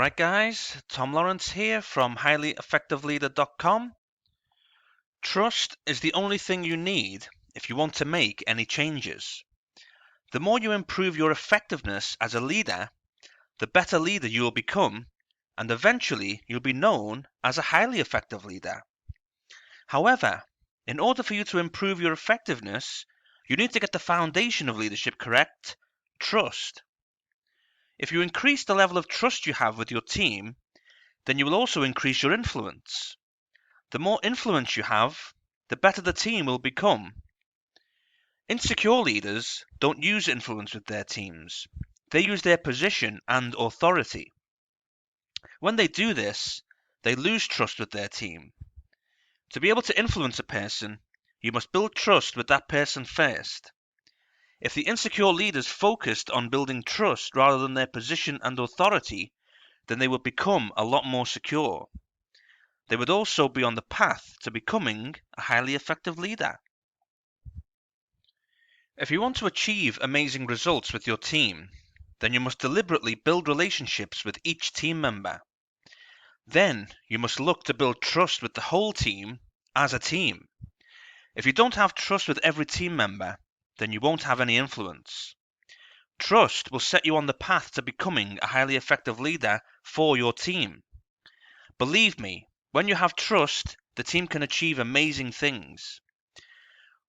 Alright guys, Tom Lawrence here from highlyeffectiveleader.com. Trust is the only thing you need if you want to make any changes. The more you improve your effectiveness as a leader, the better leader you will become, and eventually you'll be known as a highly effective leader. However, in order for you to improve your effectiveness, you need to get the foundation of leadership correct: trust. If you increase the level of trust you have with your team, then you will also increase your influence. The more influence you have, the better the team will become. Insecure leaders don't use influence with their teams. They use their position and authority. When they do this, they lose trust with their team. To be able to influence a person, you must build trust with that person first. If the insecure leaders focused on building trust rather than their position and authority, then they would become a lot more secure. They would also be on the path to becoming a highly effective leader. If you want to achieve amazing results with your team, then you must deliberately build relationships with each team member. Then you must look to build trust with the whole team as a team. If you don't have trust with every team member, then you won't have any influence. Trust will set you on the path to becoming a highly effective leader for your team. Believe me, when you have trust, the team can achieve amazing things.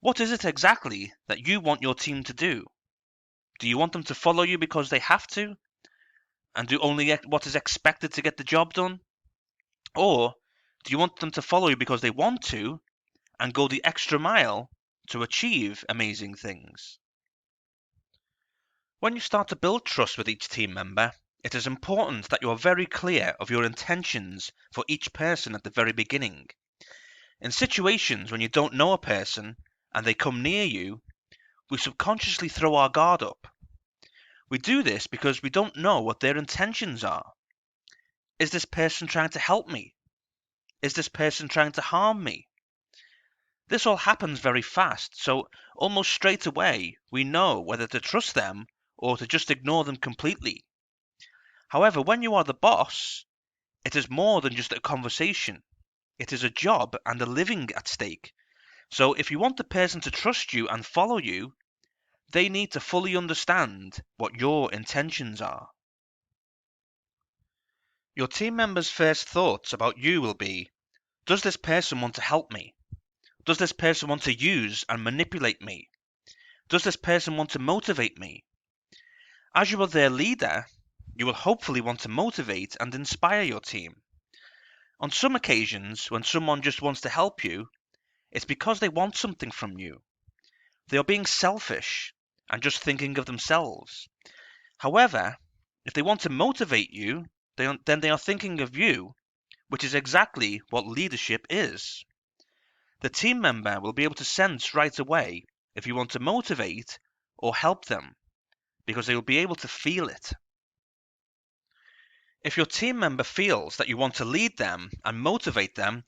What is it exactly that you want your team to do? Do you want them to follow you because they have to, and do only what is expected to get the job done? Or do you want them to follow you because they want to, and go the extra mile to achieve amazing things? When you start to build trust with each team member, it is important that you are very clear of your intentions for each person at the very beginning. In situations when you don't know a person and they come near you, we subconsciously throw our guard up. We do this because we don't know what their intentions are. Is this person trying to help me? Is this person trying to harm me? This all happens very fast, so almost straight away we know whether to trust them or to just ignore them completely. However, when you are the boss, it is more than just a conversation. It is a job and a living at stake. So if you want the person to trust you and follow you, they need to fully understand what your intentions are. Your team members' first thoughts about you will be, does this person want to help me? Does this person want to use and manipulate me? Does this person want to motivate me? As you are their leader, you will hopefully want to motivate and inspire your team. On some occasions, when someone just wants to help you, it's because they want something from you. They are being selfish and just thinking of themselves. However, if they want to motivate you, then they are thinking of you, which is exactly what leadership is. The team member will be able to sense right away if you want to motivate or help them, because they will be able to feel it. If your team member feels that you want to lead them and motivate them,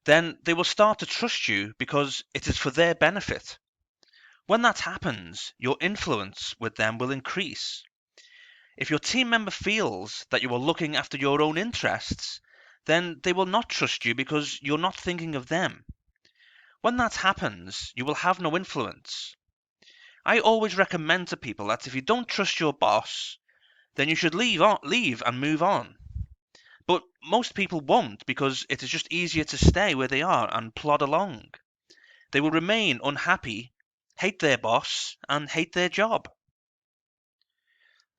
then they will start to trust you because it is for their benefit. When that happens, your influence with them will increase. If your team member feels that you are looking after your own interests, then they will not trust you because you're not thinking of them. When that happens, you will have no influence. I always recommend to people that if you don't trust your boss, then you should leave and move on. But most people won't, because it is just easier to stay where they are and plod along. They will remain unhappy, hate their boss, and hate their job.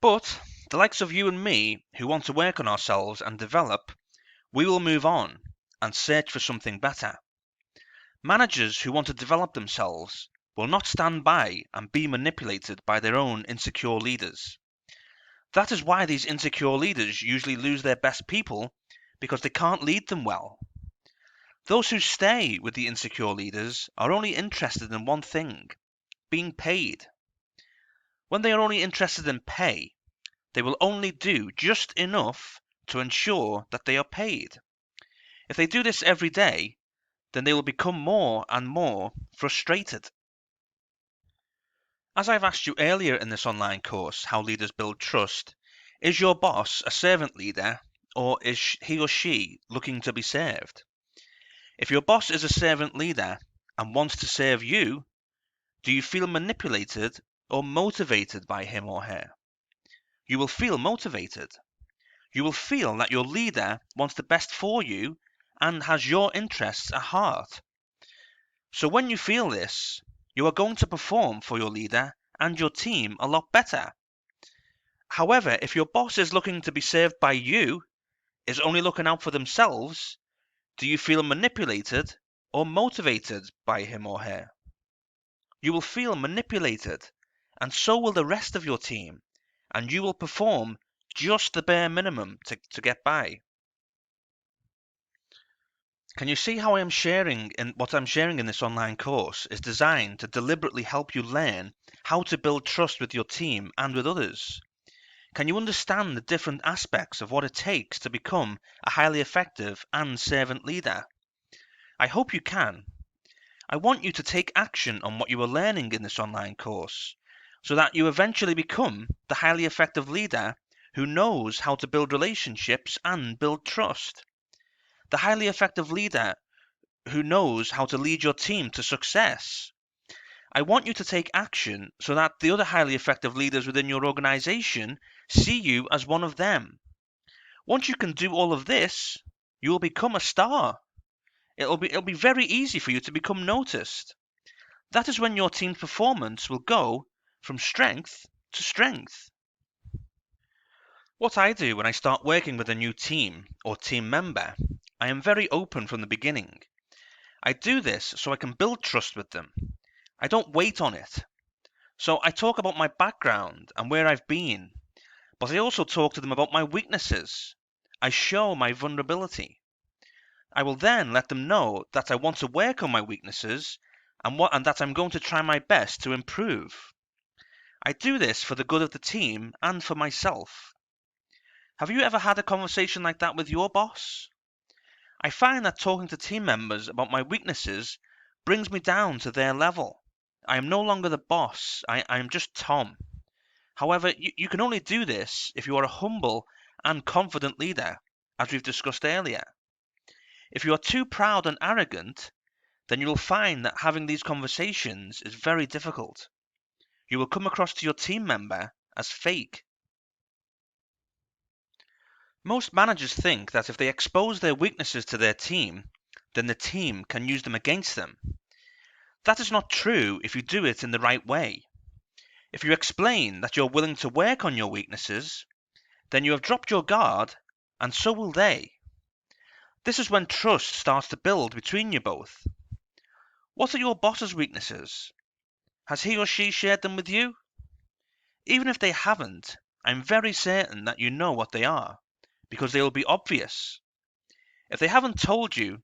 But the likes of you and me, who want to work on ourselves and develop, we will move on and search for something better. Managers who want to develop themselves will not stand by and be manipulated by their own insecure leaders. That is why these insecure leaders usually lose their best people, because they can't lead them well. Those who stay with the insecure leaders are only interested in one thing: being paid. When they are only interested in pay, they will only do just enough to ensure that they are paid. If they do this every day, then they will become more and more frustrated. As I've asked you earlier in this online course, How Leaders Build Trust, is your boss a servant leader or is he or she looking to be served? If your boss is a servant leader and wants to serve you, do you feel manipulated or motivated by him or her? You will feel motivated. You will feel that your leader wants the best for you and has your interests at heart. So when you feel this, you are going to perform for your leader and your team a lot better. However, if your boss is looking to be served by you, is only looking out for themselves, do you feel manipulated or motivated by him or her? You will feel manipulated, and so will the rest of your team, and you will perform just the bare minimum to get by. Can you see how what I'm sharing in this online course is designed to deliberately help you learn how to build trust with your team and with others? Can you understand the different aspects of what it takes to become a highly effective and servant leader? I hope you can. I want you to take action on what you are learning in this online course so that you eventually become the highly effective leader who knows how to build relationships and build trust. The highly effective leader who knows how to lead your team to success. I want you to take action so that the other highly effective leaders within your organization see you as one of them. Once you can do all of this, you will become a star. It'll be very easy for you to become noticed. That is when your team's performance will go from strength to strength. What I do when I start working with a new team or team member, I am very open from the beginning. I do this so I can build trust with them. I don't wait on it. So I talk about my background and where I've been, but I also talk to them about my weaknesses. I show my vulnerability. I will then let them know that I want to work on my weaknesses and that I'm going to try my best to improve. I do this for the good of the team and for myself. Have you ever had a conversation like that with your boss? I find that talking to team members about my weaknesses brings me down to their level. I am no longer the boss, I am just Tom. However, you can only do this if you are a humble and confident leader, as we've discussed earlier. If you are too proud and arrogant, then you will find that having these conversations is very difficult. You will come across to your team member as fake. Most managers think that if they expose their weaknesses to their team, then the team can use them against them. That is not true if you do it in the right way. If you explain that you're willing to work on your weaknesses, then you have dropped your guard, and so will they. This is when trust starts to build between you both. What are your boss's weaknesses? Has he or she shared them with you? Even if they haven't, I'm very certain that you know what they are, because they will be obvious. If they haven't told you,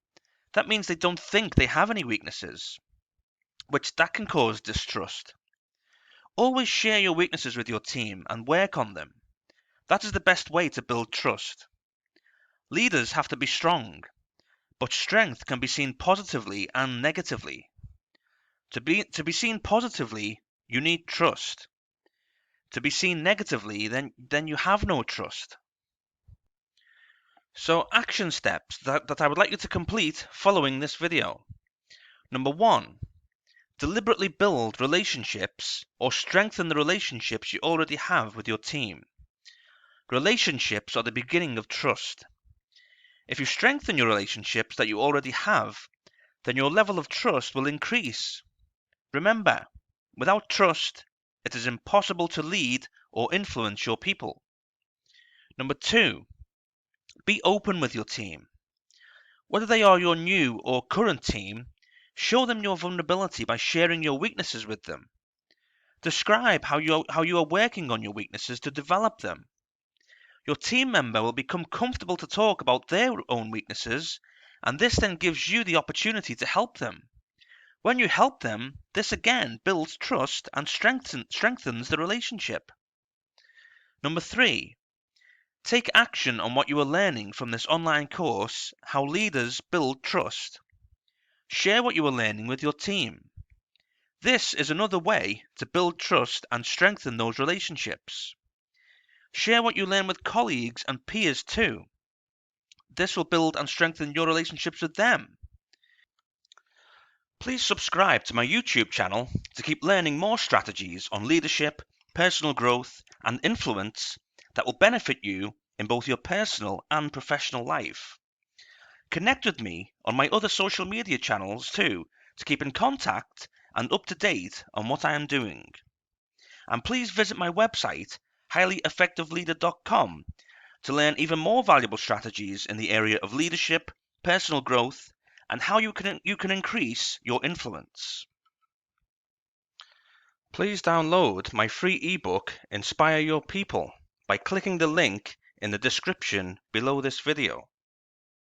that means they don't think they have any weaknesses, which that can cause distrust. Always share your weaknesses with your team and work on them. That is the best way to build trust. Leaders have to be strong, but strength can be seen positively and negatively. To be seen positively, you need trust. To be seen negatively, then you have no trust. So action steps that I would like you to complete following this video. Number 1, deliberately build relationships or strengthen the relationships you already have with your team. Relationships are the beginning of trust. If you strengthen your relationships that you already have, then your level of trust will increase. Remember, without trust, it is impossible to lead or influence your people. Number 2, be open with your team. Whether they are your new or current team, show them your vulnerability by sharing your weaknesses with them. Describe how you are working on your weaknesses to develop them. Your team member will become comfortable to talk about their own weaknesses, and this then gives you the opportunity to help them. When you help them, this again builds trust and strengthens the relationship. Number 3, take action on what you are learning from this online course, How Leaders Build Trust. Share what you are learning with your team. This is another way to build trust and strengthen those relationships. Share what you learn with colleagues and peers too. this will build and strengthen your relationships with them. Please subscribe to my YouTube channel to keep learning more strategies on leadership, personal growth, and influence that will benefit you in both your personal and professional life. Connect with me on my other social media channels too to keep in contact and up to date on what I am doing. And please visit my website, highlyeffectiveleader.com, to learn even more valuable strategies in the area of leadership, personal growth, and how you can increase your influence. Please download my free ebook, Inspire Your People, by clicking the link in the description below this video.